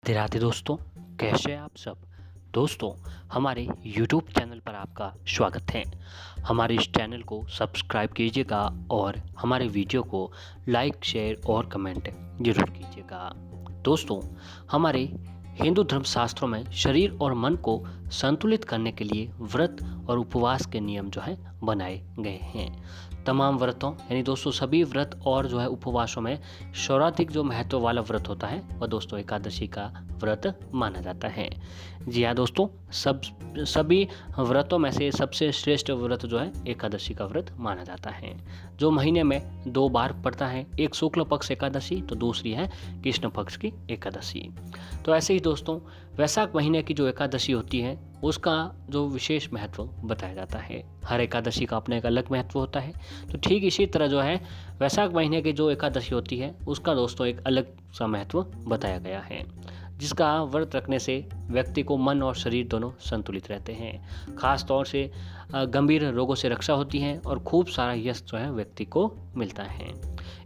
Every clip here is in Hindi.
राधे राधे दोस्तों, कैसे हैं आप सब। दोस्तों, हमारे YouTube चैनल पर आपका स्वागत है। हमारे इस चैनल को सब्सक्राइब कीजिएगा और हमारे वीडियो को लाइक, शेयर और कमेंट जरूर कीजिएगा। दोस्तों, हमारे हिंदू धर्म शास्त्रों में शरीर और मन को संतुलित करने के लिए व्रत और उपवास के नियम बनाए गए हैं। तमाम व्रतों यानी दोस्तों सभी व्रत और उपवासों में सर्वाधिक महत्व वाला व्रत होता है वह दोस्तों एकादशी का व्रत माना जाता है। जी हाँ दोस्तों, सभी व्रतों में से सबसे श्रेष्ठ व्रत एकादशी का व्रत माना जाता है, जो महीने में 2 बार पड़ता है। एक शुक्ल पक्ष एकादशी तो दूसरी है कृष्ण पक्ष की एकादशी। तो ऐसे ही दोस्तों वैशाख महीने की जो एकादशी होती है उसका जो विशेष महत्व बताया जाता है। हर एकादशी का अपना एक अलग महत्व होता है। तो ठीक इसी तरह वैशाख महीने की जो एकादशी होती है उसका दोस्तों एक अलग सा महत्व बताया गया है, जिसका व्रत रखने से व्यक्ति को मन और शरीर दोनों संतुलित रहते हैं। खास तौर से गंभीर रोगों से रक्षा होती है और खूब सारा यश व्यक्ति को मिलता है।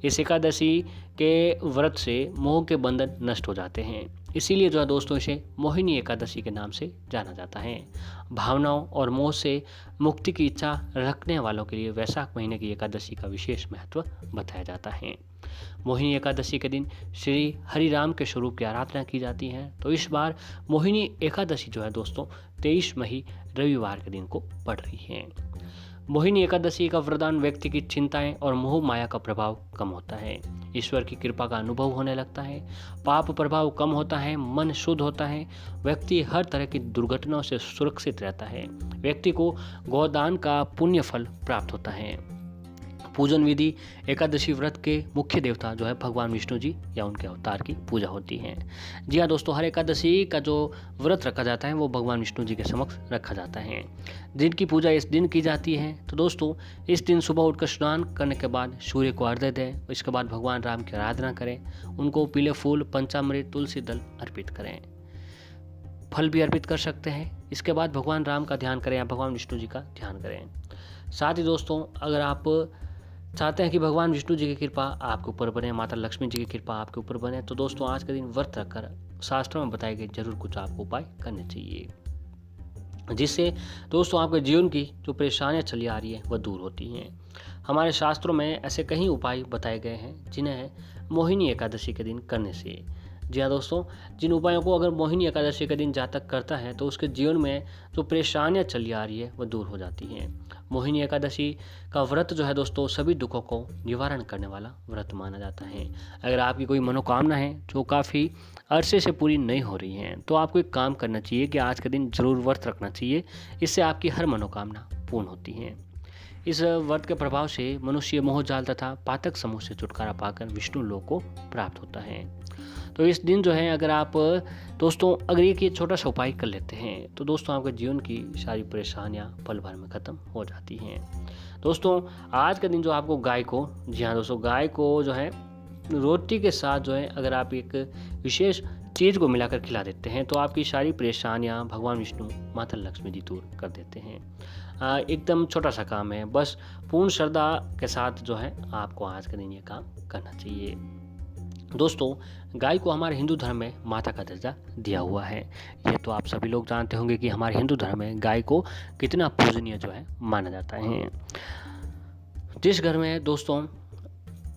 इस एकादशी के व्रत से मोह के बंधन नष्ट हो जाते हैं, इसीलिए दोस्तों इसे मोहिनी एकादशी के नाम से जाना जाता है। भावनाओं और मोह से मुक्ति की इच्छा रखने वालों के लिए वैशाख महीने की एकादशी का विशेष महत्व बताया जाता है। मोहिनी एकादशी के दिन श्री हरि राम के स्वरूप की आराधना की जाती है। तो इस बार मोहिनी एकादशी दोस्तों 23 मई रविवार के दिन को पड़ रही है। मोहिनी एकादशी का वरदान व्यक्ति की चिंताएं और मोह माया का प्रभाव कम होता है, ईश्वर की कृपा का अनुभव होने लगता है, पाप प्रभाव कम होता है, मन शुद्ध होता है, व्यक्ति हर तरह की दुर्घटनाओं से सुरक्षित रहता है, व्यक्ति को गोदान का पुण्य फल प्राप्त होता है। पूजन विधि एकादशी व्रत के मुख्य देवता भगवान विष्णु जी या उनके अवतार की पूजा होती है। जी हाँ दोस्तों, हर एकादशी का जो व्रत रखा जाता है वो भगवान विष्णु जी के समक्ष रखा जाता है, जिनकी पूजा इस दिन की जाती है। तो दोस्तों इस दिन सुबह उठकर स्नान करने के बाद सूर्य को अर्घ्य दें, इसके बाद भगवान राम की आराधना करें, उनको पीले फूल, पंचामृत, तुलसी दल अर्पित करें, फल भी अर्पित कर सकते हैं। इसके बाद भगवान राम का ध्यान करें या भगवान विष्णु जी का ध्यान करें। साथ ही दोस्तों अगर आप चाहते हैं कि भगवान विष्णु जी की कृपा आपके ऊपर बने, माता लक्ष्मी जी की कृपा आपके ऊपर बने, तो दोस्तों आज के दिन व्रत रखकर शास्त्रों में बताए गए जरूर कुछ आपको उपाय करने चाहिए, जिससे दोस्तों आपके जीवन की जो परेशानियां चली आ रही है वह दूर होती हैं। हमारे शास्त्रों में ऐसे कई उपाय बताए गए हैं जिन्हें मोहिनी एकादशी के दिन करने से, जी हाँ दोस्तों, जिन उपायों को अगर मोहिनी एकादशी के दिन जातक करता है तो उसके जीवन में जो परेशानियां चली आ रही है वह दूर हो जाती हैं। मोहिनी एकादशी का व्रत दोस्तों सभी दुखों को निवारण करने वाला व्रत माना जाता है। अगर आपकी कोई मनोकामना है जो काफ़ी अरसे से पूरी नहीं हो रही है तो आपको एक काम करना चाहिए कि आज के दिन जरूर व्रत रखना चाहिए, इससे आपकी हर मनोकामना पूर्ण होती है। इस व्रत के प्रभाव से मनुष्य मोह जाल तथा पातक समूह से छुटकारा पाकर विष्णु लोक को प्राप्त होता है। तो इस दिन अगर आप दोस्तों अगर एक ये छोटा सा उपाय कर लेते हैं तो दोस्तों आपके जीवन की सारी परेशानियां पल भर में ख़त्म हो जाती हैं। दोस्तों आज का दिन आपको गाय को, जी हाँ दोस्तों, गाय को रोटी के साथ अगर आप एक विशेष चीज़ को मिलाकर खिला देते हैं तो आपकी सारी परेशानियां भगवान विष्णु, माता लक्ष्मी जी दूर कर देते हैं। एकदम छोटा सा काम है, बस पूर्ण श्रद्धा के साथ आपको आज के दिन ये काम करना चाहिए। दोस्तों गाय को हमारे हिंदू धर्म में माता का दर्जा दिया हुआ है। ये तो आप सभी लोग जानते होंगे कि हमारे हिंदू धर्म में गाय को कितना पूजनीय माना जाता है। जिस घर में दोस्तों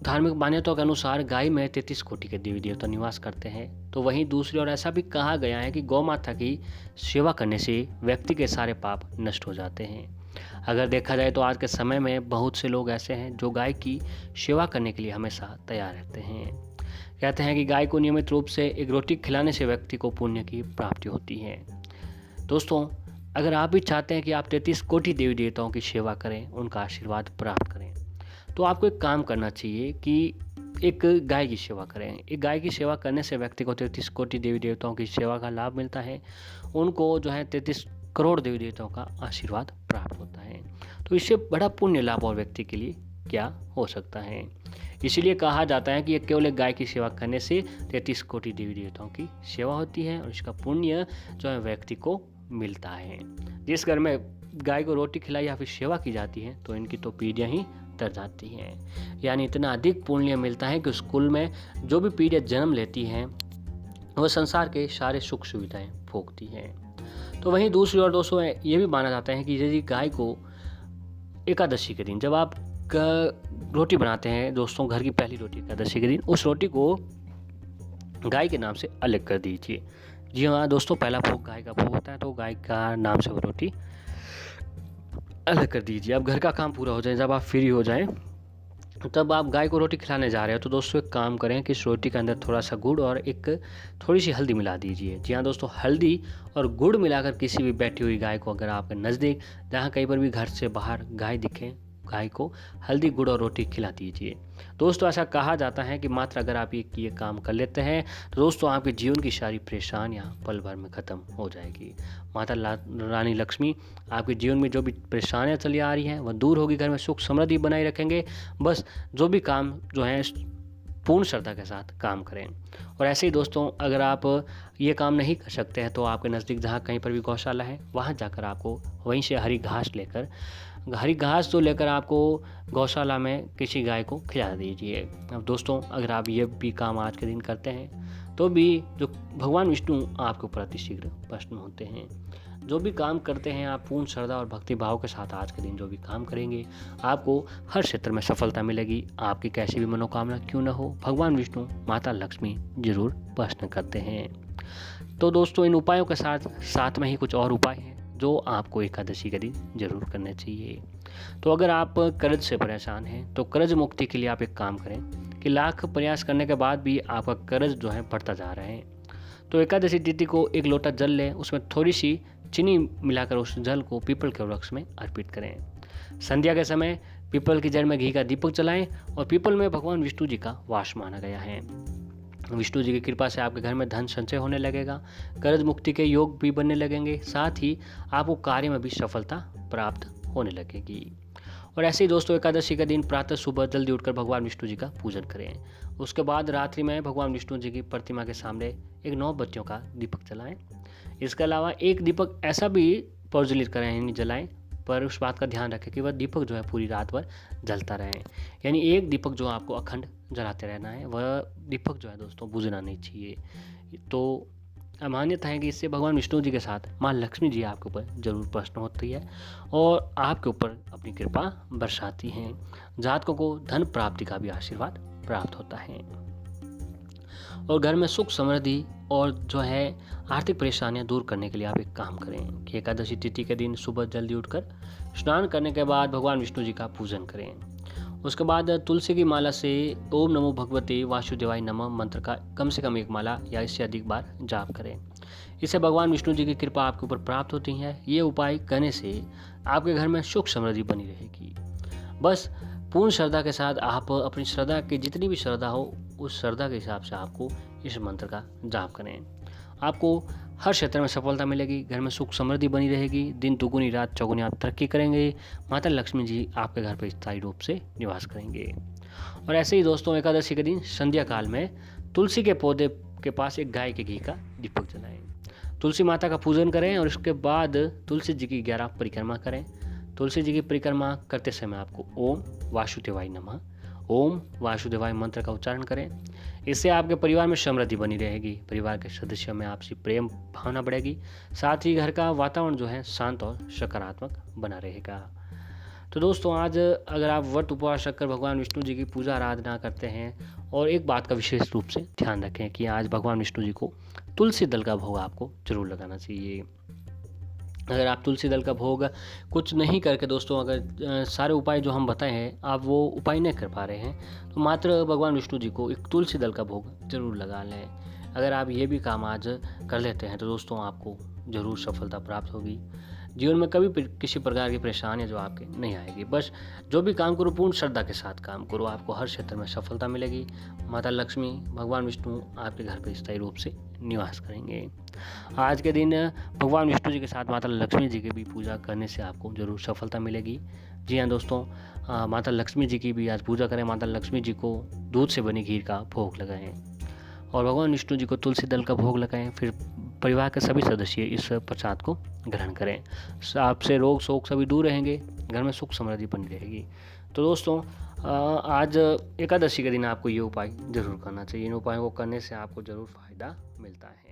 धार्मिक मान्यताओं के अनुसार गाय में 33 कोटि के देवी देवता निवास करते हैं, तो वहीं दूसरी ओर ऐसा भी कहा गया है कि गौ माता की सेवा करने से व्यक्ति के सारे पाप नष्ट हो जाते हैं। अगर देखा जाए तो आज के समय में बहुत से लोग ऐसे हैं जो गाय की सेवा करने के लिए हमेशा तैयार रहते हैं। कहते हैं कि गाय को नियमित रूप से एक रोटी खिलाने से व्यक्ति को पुण्य की प्राप्ति होती है। दोस्तों अगर आप भी चाहते हैं कि आप 33 कोटि देवी देवताओं की सेवा करें, उनका आशीर्वाद प्राप्त करें, तो आपको एक काम करना चाहिए कि एक गाय की सेवा करें। एक गाय की सेवा करने से व्यक्ति को 33 कोटि देवी देवताओं की सेवा का लाभ मिलता है, उनको 33 करोड़ देवी देवताओं का आशीर्वाद प्राप्त होता है। तो इससे बड़ा पुण्य लाभ और व्यक्ति के लिए क्या हो सकता है। इसीलिए कहा जाता है कि केवल एक गाय की सेवा करने से 33 कोटि देवी देवताओं की सेवा होती है और इसका पुण्य व्यक्ति को मिलता है। जिस घर में गाय को रोटी खिलाई या फिर सेवा की जाती है तो इनकी तो पीढ़ियाँ ही तर जाती हैं, यानी इतना अधिक पुण्य मिलता है कि उस कुल में जो भी पीढ़ियाँ जन्म लेती हैं वह संसार के सारे सुख सुविधाएं भोगती हैं। तो वहीं दूसरी ओर दोस्तों ये भी माना जाता है कि यदि गाय को एकादशी के दिन जब आप रोटी बनाते हैं दोस्तों, घर की पहली रोटी एकादशी के दिन, उस रोटी को गाय के नाम से अलग कर दीजिए। जी हाँ दोस्तों, पहला भोग गाय का भोग होता है, तो गाय का नाम से वो रोटी अलग कर दीजिए। अब घर का काम पूरा हो जाए, जब आप फ्री हो जाएं तब आप गाय को रोटी खिलाने जा रहे हो, तो दोस्तों एक काम करें कि इस रोटी के अंदर थोड़ा सा गुड़ और एक थोड़ी सी हल्दी मिला दीजिए। जी हाँ दोस्तों, हल्दी और गुड़ मिलाकर किसी भी बैठी हुई गाय को अगर आपके नज़दीक जहाँ कहीं पर भी घर से बाहर गाय दिखे, गाय को हल्दी गुड़ और रोटी खिला दीजिए। दोस्तों ऐसा कहा जाता है कि मात्र अगर आप ये काम कर लेते हैं तो दोस्तों आपके जीवन की सारी परेशानियां पल भर में ख़त्म हो जाएगी। माता रानी लक्ष्मी आपके जीवन में जो भी परेशानियां चली आ रही हैं वह दूर होगी, घर में सुख समृद्धि बनाए रखेंगे। बस जो भी काम जो है पूर्ण श्रद्धा के साथ काम करें। और ऐसे ही दोस्तों अगर आप ये काम नहीं कर सकते हैं तो आपके नज़दीक जहाँ कहीं पर भी गौशाला है वहाँ जाकर आपको वहीं से हरी घास तो लेकर आपको गौशाला में किसी गाय को खिला दीजिए। अब दोस्तों अगर आप ये भी काम आज के दिन करते हैं तो भी जो भगवान विष्णु आपके ऊपर अतिशीघ्र प्रसन्न होते हैं। जो भी काम करते हैं आप पूर्ण श्रद्धा और भक्ति भाव के साथ आज के दिन जो भी काम करेंगे आपको हर क्षेत्र में सफलता मिलेगी। आपकी कैसी भी मनोकामना क्यों न हो, भगवान विष्णु माता लक्ष्मी जरूर प्रसन्न करते हैं। तो दोस्तों इन उपायों के साथ में ही कुछ और उपाय हैं जो आपको एकादशी के दिन जरूर करने चाहिए। तो अगर आप कर्ज से परेशान हैं तो कर्ज मुक्ति के लिए आप एक काम करें कि लाख प्रयास करने के बाद भी आपका कर्ज जो है बढ़ता जा रहा है, तो एकादशी तिथि को एक लोटा जल लें, उसमें थोड़ी सी चीनी मिलाकर उस जल को पीपल के वृक्ष में अर्पित करें। संध्या के समय पीपल की जड़ में घी का दीपक जलाएं और पीपल में भगवान विष्णु जी का वास माना गया है। विष्णु जी की कृपा से आपके घर में धन संचय होने लगेगा, कर्ज मुक्ति के योग भी बनने लगेंगे, साथ ही आपको कार्य में भी सफलता प्राप्त होने लगेगी। और ऐसे ही दोस्तों एकादशी का दिन प्रातः सुबह जल्दी उठकर भगवान विष्णु जी का पूजन करें। उसके बाद रात्रि में भगवान विष्णु जी की प्रतिमा के सामने एक 9 बत्तियों का दीपक जलाएं। इसके अलावा एक दीपक ऐसा भी प्रज्वलित करें, यानी जलाएं, पर उस बात का ध्यान रखें कि वह दीपक जो है पूरी रात भर जलता रहे। यानी एक दीपक जो आपको अखंड जलाते रहना है, वह दीपक जो है दोस्तों बुझना नहीं चाहिए। तो मान्यता है कि इससे भगवान विष्णु जी के साथ माँ लक्ष्मी जी आपके ऊपर जरूर प्रसन्न होती है और आपके ऊपर अपनी कृपा बरसाती हैं। जातकों को धन प्राप्ति का भी आशीर्वाद प्राप्त होता है और घर में सुख समृद्धि और जो है आर्थिक परेशानियां दूर करने के लिए आप एक काम करें कि एकादशी तिथि के दिन सुबह जल्दी उठकर स्नान करने के बाद भगवान विष्णु जी का पूजन करें। उसके बाद तुलसी की माला से ओम नमो भगवते वासुदेवाय नमः मंत्र का कम से कम एक माला या इससे अधिक बार जाप करें। इससे भगवान विष्णु जी की कृपा आपके ऊपर प्राप्त होती है। ये उपाय करने से आपके घर में सुख समृद्धि बनी रहेगी। बस पूर्ण श्रद्धा के साथ आप अपनी श्रद्धा की जितनी भी श्रद्धा हो उस श्रद्धा के हिसाब से आपको इस मंत्र का जाप करें। आपको हर क्षेत्र में सफलता मिलेगी, घर में सुख समृद्धि बनी रहेगी, दिन दुगुनी रात चौगुनी आप तरक्की करेंगे। माता लक्ष्मी जी आपके घर पर स्थायी रूप से निवास करेंगे। और ऐसे ही दोस्तों एकादशी के दिन संध्या काल में तुलसी के पौधे के पास एक गाय के घी का दीपक जलाएं, तुलसी माता का पूजन करें और उसके बाद तुलसी जी की 11 परिक्रमा करें। तुलसी जी की परिक्रमा करते समय आपको ओम वासुदेवाय नमः, ओम वासुदेवाय मंत्र का उच्चारण करें। इससे आपके परिवार में समृद्धि बनी रहेगी, परिवार के सदस्यों में आपसी प्रेम भावना बढ़ेगी, साथ ही घर का वातावरण जो है शांत और सकारात्मक बना रहेगा। तो दोस्तों आज अगर आप व्रत उपवास रखकर भगवान विष्णु जी की पूजा आराधना करते हैं और एक बात का विशेष रूप से ध्यान रखें कि आज भगवान विष्णु जी को तुलसी दल का भोग आपको जरूर लगाना चाहिए। अगर आप तुलसी दल का भोग कुछ नहीं करके दोस्तों अगर सारे उपाय जो हम बताए हैं आप वो उपाय नहीं कर पा रहे हैं तो मात्र भगवान विष्णु जी को एक तुलसी दल का भोग जरूर लगा लें। अगर आप ये भी काम आज कर लेते हैं तो दोस्तों आपको ज़रूर सफलता प्राप्त होगी। जीवन में कभी किसी प्रकार की परेशानी जो आपके नहीं आएगी। बस जो भी काम करो पूर्ण श्रद्धा के साथ काम करो, आपको हर क्षेत्र में सफलता मिलेगी। माता लक्ष्मी भगवान विष्णु आपके घर पर स्थायी रूप से निवास करेंगे। आज के दिन भगवान विष्णु जी के साथ माता लक्ष्मी जी की भी पूजा करने से आपको जरूर सफलता मिलेगी। जी हाँ दोस्तों, माता लक्ष्मी जी की भी आज पूजा करें। माता लक्ष्मी जी को दूध से बनी खीर का भोग लगाएं और भगवान विष्णु जी को तुलसी दल का भोग लगाएं। फिर परिवार के सभी सदस्य इस प्रसाद को ग्रहण करें। आपसे रोग शोक सभी दूर रहेंगे, घर में सुख समृद्धि बनी रहेगी। तो दोस्तों आज एकादशी के दिन आपको ये उपाय ज़रूर करना चाहिए। इन उपायों को करने से आपको ज़रूर फ़ायदा मिलता है।